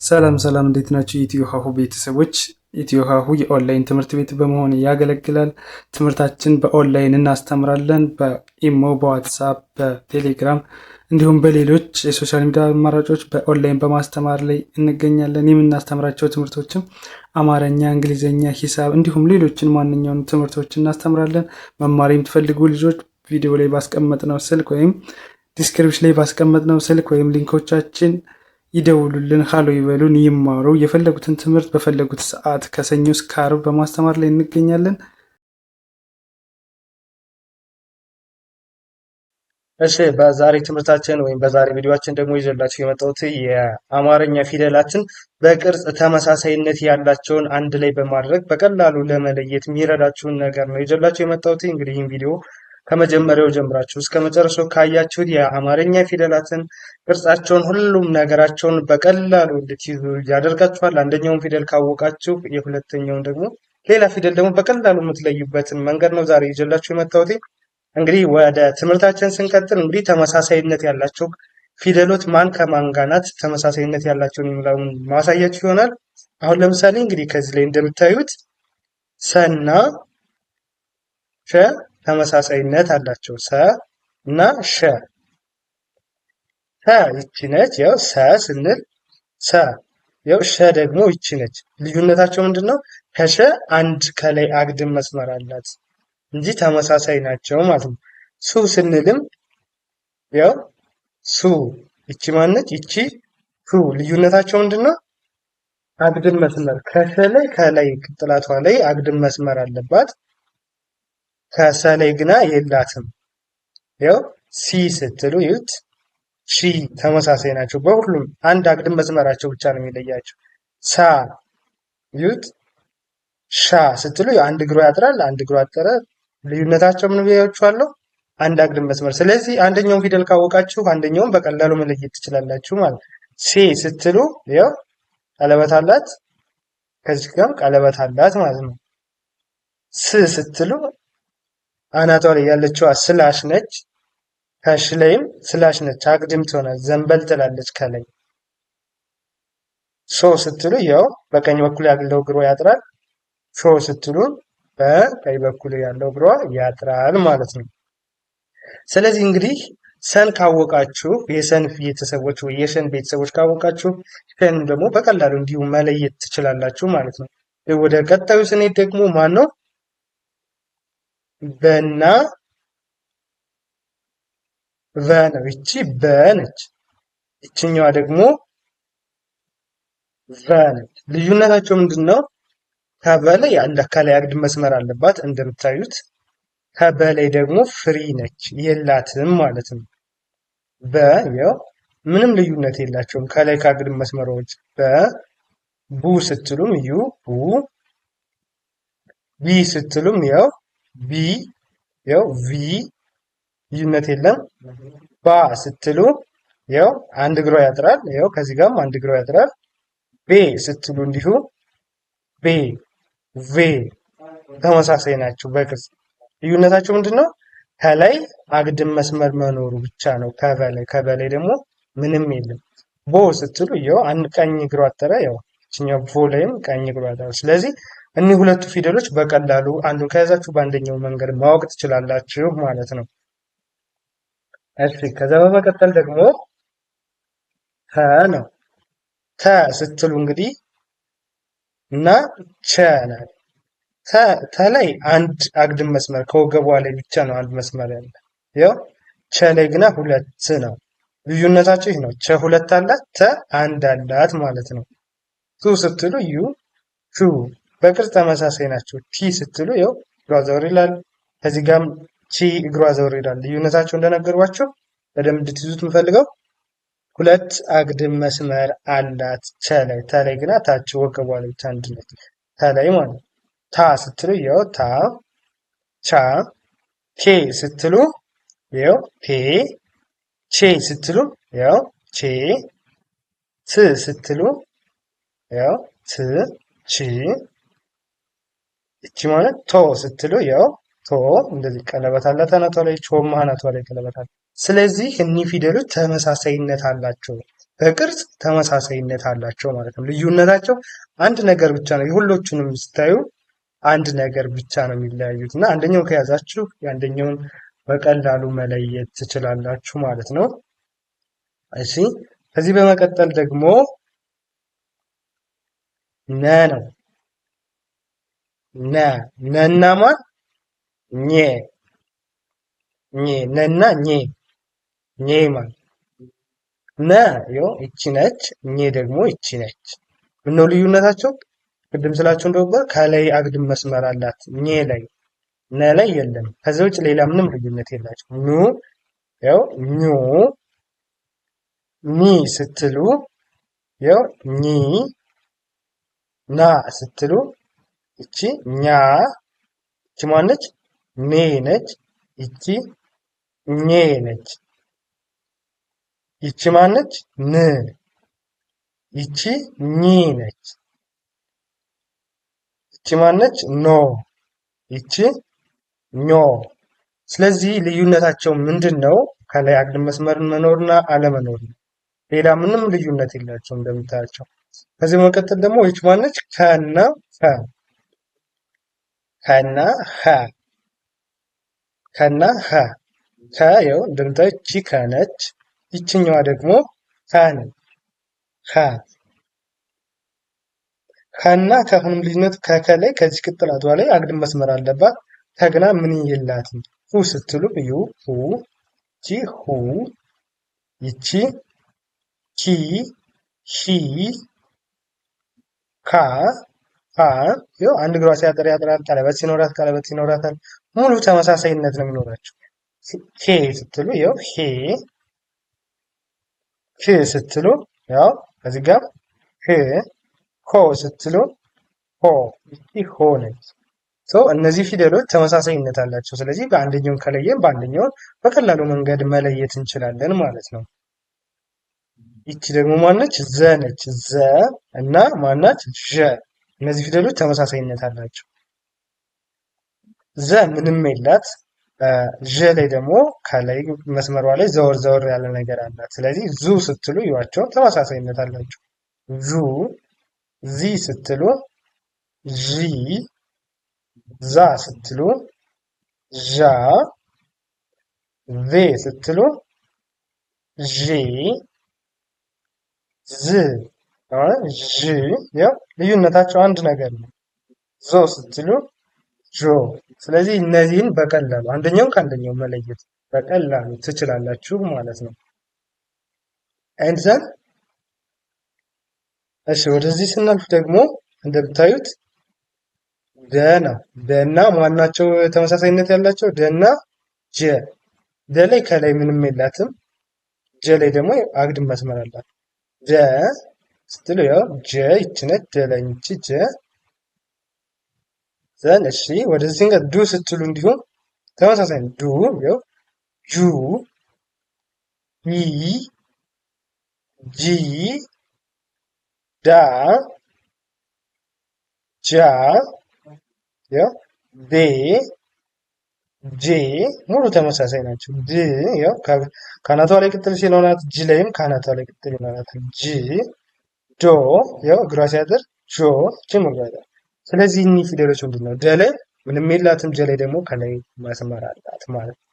ሰላም ሰላም እንዴት ናችሁ? ኢትዮ ሀሁ ቤተሰቦች። ኢትዮ ሀሁ የኦንላይን ትምህርት ቤት በመሆን ያገለግላል። ትምህርታችን በኦንላይን እናስተምራለን። በኢሞ፣ በዋትሳፕ፣ በቴሌግራም እንዲሁም በሌሎች የሶሻል ሚዲያ አማራጮች በኦንላይን በማስተማር ላይ እንገኛለን። የምናስተምራቸው ትምህርቶችም አማርኛ፣ እንግሊዝኛ፣ ሂሳብ እንዲሁም ሌሎችን ማንኛውም ትምህርቶች እናስተምራለን። መማር የምትፈልጉ ልጆች ቪዲዮ ላይ ባስቀመጥነው ስልክ ወይም ዲስክሪፕሽን ላይ ባስቀመጥነው ስልክ ወይም ሊንኮቻችን ይደውሉልን፣ ሀሎ ይበሉን፣ ይማሩ። የፈለጉትን ትምህርት በፈለጉት ሰዓት ከሰኞ እስከ ዓርብ በማስተማር ላይ እንገኛለን። እሺ በዛሬ ትምህርታችን ወይም በዛሬ ቪዲዮአችን ደግሞ ይዤላችሁ የመጣሁት የአማርኛ ፊደላትን በቅርጽ ተመሳሳይነት ያላቸውን አንድ ላይ በማድረግ በቀላሉ ለመለየት የሚረዳችሁን ነገር ነው ይዤላችሁ የመጣሁት። እንግዲህ ይህን ቪዲዮ ከመጀመሪያው ጀምራችሁ እስከ መጨረሻው ካያችሁት የአማርኛ ፊደላትን ቅርጻቸውን፣ ሁሉም ነገራቸውን በቀላሉ እንድትይዙ ያደርጋችኋል። አንደኛውን ፊደል ካወቃችሁ የሁለተኛውን ደግሞ ሌላ ፊደል ደግሞ በቀላሉ የምትለዩበትን መንገድ ነው ዛሬ ይዤላችሁ የመጣሁት። እንግዲህ ወደ ትምህርታችን ስንቀጥል እንግዲህ ተመሳሳይነት ያላቸው ፊደሎች ማን ከማን ጋር ናት ተመሳሳይነት ያላቸውን የሚለውን ማሳያችሁ ይሆናል። አሁን ለምሳሌ እንግዲህ ከዚህ ላይ እንደምታዩት ሰና ሸ ተመሳሳይነት አላቸው። ሰ እና ሸ። ሰ ይቺ ነች። ያው ሰ ስንል ሰ፣ ያው ሸ ደግሞ ይቺ ነች። ልዩነታቸው ምንድነው? ከሸ አንድ ከላይ አግድም መስመር አላት እንጂ ተመሳሳይ ናቸው ማለት ነው። ሱ ስንልም ያው ሱ ይቺ ማነች? ይቺ ሱ። ልዩነታቸው ምንድነው? አግድም መስመር ከሸ ላይ ከላይ ቅጥላቷ ላይ አግድም መስመር አለባት። ከሰ ላይ ግና የላትም። ያው ሲ ስትሉ ይዩት፣ ሺ ተመሳሳይ ናቸው። በሁሉም አንድ አግድም መስመራቸው ብቻ ነው የሚለያቸው። ሳ ይዩት፣ ሻ ስትሉ አንድ እግሮ ያጥራል፣ አንድ እግሮ አጠረ። ልዩነታቸው ምን ብያችኋለሁ? አንድ አግድም መስመር። ስለዚህ አንደኛውን ፊደል ካወቃችሁ አንደኛውን በቀላሉ መለየት ትችላላችሁ ማለት። ሴ ስትሉ ያው ቀለበት አላት፣ ከዚህ ጋርም ቀለበት አላት ማለት ነው። ስ ስትሉ አናቷ ላይ ያለችዋ ስላሽ ነች። ከሽ ላይም ስላሽ ነች፣ አግድም ትሆናለች፣ ዘንበል ትላለች ከላይ። ሶ ስትሉ ያው በቀኝ በኩል ያለው እግሯ ያጥራል። ሾ ስትሉ በቀኝ በኩል ያለው እግሯ ያጥራል ማለት ነው። ስለዚህ እንግዲህ ሰን ካወቃችሁ የሰን ቤተሰቦች ወይ የሸን ቤተሰቦች ካወቃችሁ ሸን ደግሞ በቀላሉ እንዲሁ መለየት ትችላላችሁ ማለት ነው። ወደ ቀጣዩ ስንሄድ ደግሞ ማን ነው? በና ቨ ነው። ይቺ በ ነች። ይችኛዋ ደግሞ ቨ ነች። ልዩነታቸው ምንድነው? ከበላይ አንድ ከላይ አግድም መስመር አለባት እንደምታዩት። ከበላይ ደግሞ ፍሪ ነች፣ የላትም ማለት ነው። በ ያው ምንም ልዩነት የላቸውም ከላይ ከአግድም መስመሮች። ቡ ስትሉም ዩ ቡ፣ ቢ ስትሉም ያው ቢ፣ ያው ቪ ልዩነት የለም። ባ ስትሉ ያው አንድ እግሯ ያጥራል፣ ያው ከዚህ ጋርም አንድ እግሯ ያጥራል። ቤ ስትሉ እንዲሁ ቤ፣ ቬ ተመሳሳይ ናቸው በቅርጽ። ልዩነታቸው ምንድነው? ከላይ አግድም መስመር መኖሩ ብቻ ነው። ከበላይ ደግሞ ምንም የለም። ቦ ስትሉ ያው አንድ ቀኝ እግሯ አጠረ፣ ያው እኛው ቦ ላይም ቀኝ እግሯ አጠረ። ስለዚህ እኒህ ሁለቱ ፊደሎች በቀላሉ አንዱን ከያዛችሁ በአንደኛው መንገድ ማወቅ ትችላላችሁ ማለት ነው። እሺ ከዛ በመቀጠል ደግሞ ተ ነው። ተ ስትሉ እንግዲህ እና ቸ ናት። ተላይ አንድ አግድም መስመር ከወገቧ ላይ ብቻ ነው አንድ መስመር ያለ። ያው ቸ ላይ ግና ሁለት ነው። ልዩነታቸው ይህ ነው። ቸ ሁለት አላት፣ ተ አንድ አላት ማለት ነው። ቱ ስትሉ ዩ ሹ በቅርጽ ተመሳሳይ ናቸው። ቲ ስትሉ ያው እግሯ ዘወር ይላል፣ ከዚህ ጋርም ቺ እግሯ ዘወር ይላል። ልዩነታቸው እንደነገርኳቸው በደንብ እንድትይዙት የምፈልገው ሁለት አግድም መስመር አላት ቸ ላይ። ተ ላይ ግና ታች ወገቧ ላይ ብቻ አንድ ነች፣ ተላይ ማለት ነው። ታ ስትሉ ያው ታ፣ ቻ፣ ቴ ስትሉ ያው ቴ፣ ቼ ስትሉ ያው ቼ፣ ት ስትሉ ያው ት፣ ቺ፣ እቺ ማለት ቶ ስትሉ ያው ቶ እንደዚህ ቀለበት አላት አናቷ ላይ፣ ቾም አናቷ ላይ ቀለበት አለ። ስለዚህ እኒህ ፊደሎች ተመሳሳይነት አላቸው። በቅርጽ ተመሳሳይነት አላቸው ማለት ነው። ልዩነታቸው አንድ ነገር ብቻ ነው። የሁሎቹንም ስታዩ አንድ ነገር ብቻ ነው የሚለያዩት እና አንደኛውን ከያዛችሁ የአንደኛውን በቀላሉ መለየት ትችላላችሁ ማለት ነው። እሺ ከዚህ በመቀጠል ደግሞ ነ ነው። ነና ማን ኘ ነና ኘ ማን ነ ይቺ ነች፣ ኘ ደግሞ ይቺ ነች። ምነው ልዩነታቸው? ቅድም ስላችሁ እንደነበር ከላይ አግድም መስመር አላት ኘ ላይ፣ ነ ላይ የለም። ከዚህ ውጭ ሌላ ምንም ልዩነት የላቸው። ኙ ኒ ስትሉ ኚ፣ ና ስትሉ እቺ ኛ፣ እቺ ማነች? ኔ ነች። እቺ ኘ ነች። ይቺ ማነች? ን። ይቺ ኚ ነች። ይቺ ማነች? ኖ። ይቺ ኞ። ስለዚህ ልዩነታቸው ምንድን ነው? ከላይ አግድም መስመርን መኖርና አለመኖር ነው። ሌላ ምንም ልዩነት የላቸውም እንደምታያቸው። ከዚህ መቀጠል ደግሞ ይች ማነች? ከና ኸ፣ ከና ኸ፣ ከና ኸ። ከ እንደምታዩት ይቺ ከነች፣ ይችኛዋ ደግሞ ኸ ነች። ኸ ከና ከአሁንም ልዩነቱ ከከላይ ከዚህ ቅጥላቷ ላይ አግድም መስመር አለባት። ከግና ምን የላትም። ሁ ስትሉ ዩ ሁ፣ ይቺ ሁ፣ ይቺ ኪ፣ ሂ፣ ካ፣ ሀ። አንድ እግሯ ሲያጠር ያጥራል፣ ቀለበት ሲኖራት ቀለበት ይኖራታል። ሙሉ ተመሳሳይነት ነው የሚኖራቸው። ሄ ስትሉ ሄ፣ ህ ስትሉ ከዚህ ጋር ህ፣ ሆ ስትሉ ሆ፣ ይቺ ሆ ነች። እነዚህ ፊደሎች ተመሳሳይነት አላቸው። ስለዚህ በአንደኛውን ከለየን በአንደኛውን በቀላሉ መንገድ መለየት እንችላለን ማለት ነው። ይቺ ደግሞ ማነች? ዘ ነች። ዘ እና ማናች? ዠ። እነዚህ ፊደሎች ተመሳሳይነት አላቸው። ዘ ምንም የላት። ዠ ላይ ደግሞ ከላይ መስመሯ ላይ ዘወር ዘወር ያለ ነገር አላት። ስለዚህ ዙ ስትሉ ይዋቸው ተመሳሳይነት አላቸው። ዙ፣ ዚ ስትሉ ዢ፣ ዛ ስትሉ ዣ፣ ቬ ስትሉ ዤ፣ ዝ፣ ዥ። ልዩነታቸው አንድ ነገር ነው። ዞ ስትሉ ጆ። ስለዚህ እነዚህን በቀላሉ አንደኛውን ከአንደኛው መለየት በቀላሉ ትችላላችሁ ማለት ነው። አይንዘን እሺ፣ ወደዚህ ስናልፍ ደግሞ እንደምታዩት ደ ነው። ደና ማናቸው ተመሳሳይነት ያላቸው? ደና ጀ። ደ ላይ ከላይ ምንም የላትም። ጀ ላይ ደግሞ አግድም መስመር አላት። ደ ስትሉ ጀ ይች ነች። ደ ላይ ይቺ ጀ። ዘን እሺ፣ ወደዚህ ጋር ዱ ስትሉ እንዲሁም ተመሳሳይ ነው። ዱ ጁ፣ ይ፣ ጂ፣ ዳ፣ ጃ፣ ዴ፣ ጄ ሙሉ ተመሳሳይ ናቸው። ድ ካናቷ ላይ ቅጥል ሲኖራት ጂ ላይም ካናቷ ላይ ቅጥል ይኖራታል። ጂ፣ ዶ እግሯ ሲያጥር ጆ፣ ጅም እግሯ ያጥር። ስለዚህ እኒህ ፊደሎች ምንድን ነው? ደ ላይ ምንም የላትም። ጀ ላይ ደግሞ ከላይ መስመር አላት ማለት ነው።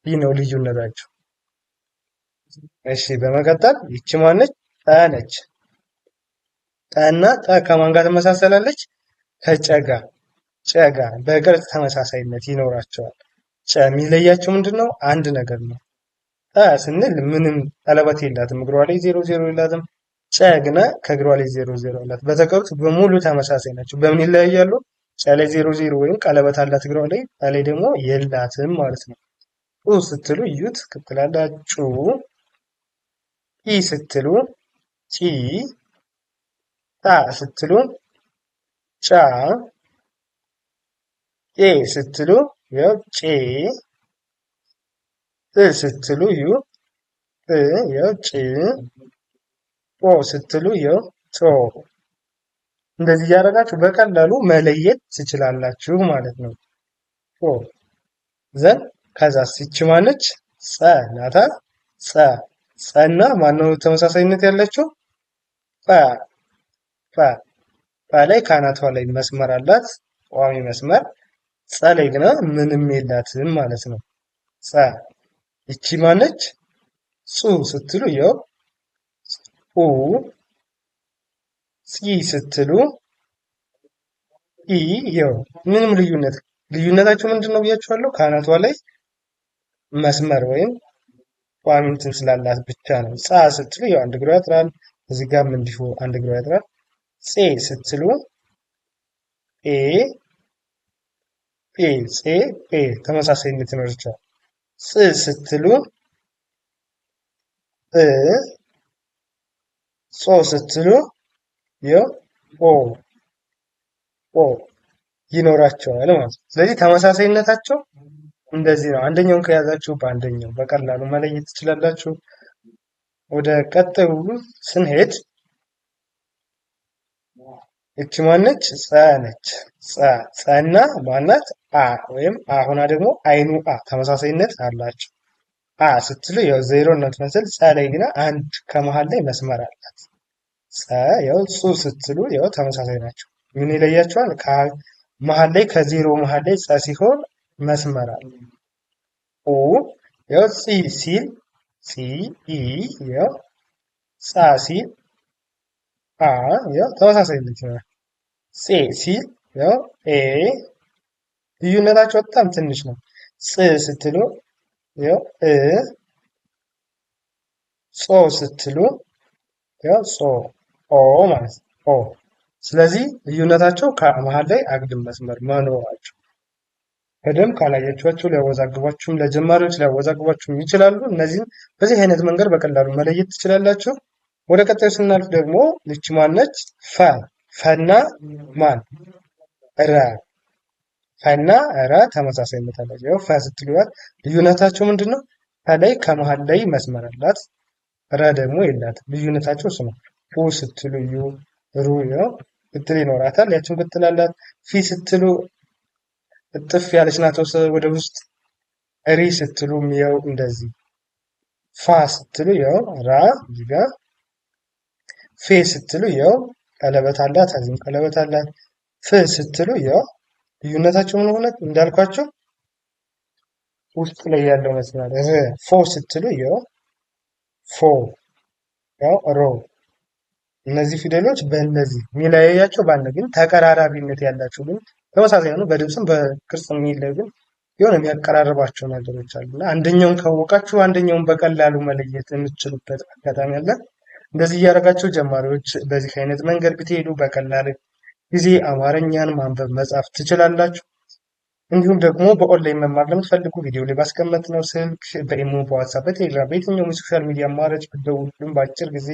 ይህ ነው ልዩነታቸው። እሺ በመቀጠል ይቺ ማነች? ጠ ነች። ጠና ጠ ከማን ጋር ትመሳሰላለች? ከጨጋ። ጨጋ በቅርጽ ተመሳሳይነት ይኖራቸዋል። ጨ የሚለያቸው ምንድን ነው? አንድ ነገር ነው። ጠ ስንል ምንም ቀለበት የላትም፣ እግሯ ላይ 0 የላትም። ጨ ግና ከእግሯ ላይ 0 አላት። በተቀሩት በሙሉ ተመሳሳይ ናቸው። በምን ይለያያሉ? ጨ ላይ 0 ወይም ቀለበት አላት እግሯ ላይ፣ ጠ ላይ ደግሞ የላትም ማለት ነው። ጩ ስትሉ እዩት፣ ክትላላ ጩ። ኢ ስትሉ ጪ፣ ጣ ስትሉ ጫ፣ ጬ ስትሉ ጬ፣ ጥ ስትሉ ጥ፣ ጭ፣ ጶ ስትሉ ጮ። እንደዚህ እያደረጋችሁ በቀላሉ መለየት ትችላላችሁ ማለት ነው። ጶ ዘን ከዛ ሲች ማነች? ጸ ናታ። ጸ ጸና ማነው ተመሳሳይነት ያላቸው? ጰ ጰ ጰ ላይ ካናቷ ላይ መስመር አላት፣ ቋሚ መስመር። ጸ ላይ ግን ምንም የላትም ማለት ነው። ጸ ይቺ ማነች? ጹ ስትሉ ያው ኡ፣ ጺ ስትሉ ኢ። ያው ምንም ልዩነታቸው ምንድን ነው ብያችኋለሁ? ካናቷ ላይ መስመር ወይም ቋሚ እንትን ስላላት ብቻ ነው። ጻ ስትሉ ያው አንድ እግሯ ያጥራል፣ እዚህ ጋርም እንዲሁ አንድ እግሯ ያጥራል። ጼ ስትሉ ኤ ጴ ጼ ጴ ተመሳሳይነት ይኖራቸዋል። ጽ ስትሉ እ፣ ጾ ስትሉ ያው ኦ ኦ ይኖራቸዋል ማለት ነው። ስለዚህ ተመሳሳይነታቸው እንደዚህ ነው። አንደኛውን ከያዛችሁ በአንደኛው በቀላሉ መለየት ትችላላችሁ። ወደ ቀጣዩ ስንሄድ እቺ ማነች? ጸ ነች። ጸና ማናት? አ ወይም አሁና ደግሞ አይኑ አ ተመሳሳይነት አላቸው። አ ስትሉ ያው ዜሮ ነው ትመስል፣ ጸ ላይ ግን አንድ ከመሃል ላይ መስመር አላት። ጸ ያው ጹ ስትሉ ያው ተመሳሳይ ናቸው። ምን ይለያቸዋል? መሃል ላይ ከዜሮ መሃል ላይ ጸ ሲሆን መስመር አለ። ኡ ያው ጺ ሲል ጺ ኢ ያው ጻ ሲል አ ያው ተመሳሳይነት ይሆናል። ጼ ሲል ያው ኤ ልዩነታቸው በጣም ትንሽ ነው። ጽ ስትሉ ያው እ፣ ጾ ስትሉ ያው ጾ ኦ ማለት ነው። ኦ ስለዚህ ልዩነታቸው ከመሃል ላይ አግድም መስመር መኖራቸው በደንብ ካላያችኋቸው ሊያወዛግቧችሁም ለጀማሪዎች ሊያወዛግቧችሁም ይችላሉ። እነዚህን በዚህ አይነት መንገድ በቀላሉ መለየት ትችላላችሁ። ወደ ቀጣዩ ስናልፍ ደግሞ ልች ማነች? ፈ ፈና ማን? ረ ፈና ረ ተመሳሳይነት አላቸው። ያው ፈ ስትሉት ልዩነታቸው ምንድን ነው? ከላይ ከመሃል ላይ መስመር አላት። ረ ደግሞ የላትም። ልዩነታቸው እሱ ነው። ፉ ስትሉ ዩ፣ ሩ ያው ቅጥል ይኖራታል። ያችን ቅጥል አላት። ፊ ስትሉ እጥፍ ያለች ናት ወደ ውስጥ። ሪ ስትሉ ያው እንደዚህ። ፋ ስትሉ ያው ራ እዚህ ጋር። ፌ ስትሉ ያው ቀለበት አላት፣ እዚህም ቀለበት አላት። ፍ ስትሉ ያው ልዩነታቸው ምን ሆነ እንዳልኳቸው ውስጥ ላይ ያለው መስመር። ፎ ስትሉ ያው ፎ ያው ሮ። እነዚህ ፊደሎች በእነዚህ የሚለያያቸው ባለ ግን ተቀራራቢነት ያላቸው ግን ተመሳሳይ ነው። በድምፅም በቅርጽ የሚለይ ግን የሆነ የሚያቀራርባቸው ነገሮች አሉ እና አንደኛውን ካወቃችሁ አንደኛውን በቀላሉ መለየት የምትችሉበት አጋጣሚ አለ። እንደዚህ እያደረጋችሁ ጀማሪዎች በዚህ አይነት መንገድ ብትሄዱ በቀላል ጊዜ አማርኛን ማንበብ መጻፍ ትችላላችሁ። እንዲሁም ደግሞ በኦንላይን መማር ለምትፈልጉ ቪዲዮ ላይ ባስቀመጥነው ስልክ በኢሞ፣ በዋትሳፕ፣ በቴሌግራም በየትኛውም የሶሻል ሚዲያ አማራጭ ብትደውሉልን በአጭር ጊዜ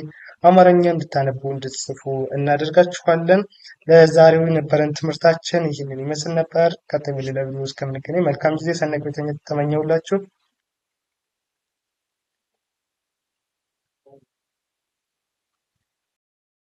አማርኛ እንድታነቡ እንድትጽፉ እናደርጋችኋለን። ለዛሬው የነበረን ትምህርታችን ይህንን ይመስል ነበር። ቀጣይ በሌላ ቪዲዮ እስከምንገናኝ መልካም ጊዜ፣ ሰናይ ቆይታ ተመኘሁላችሁ።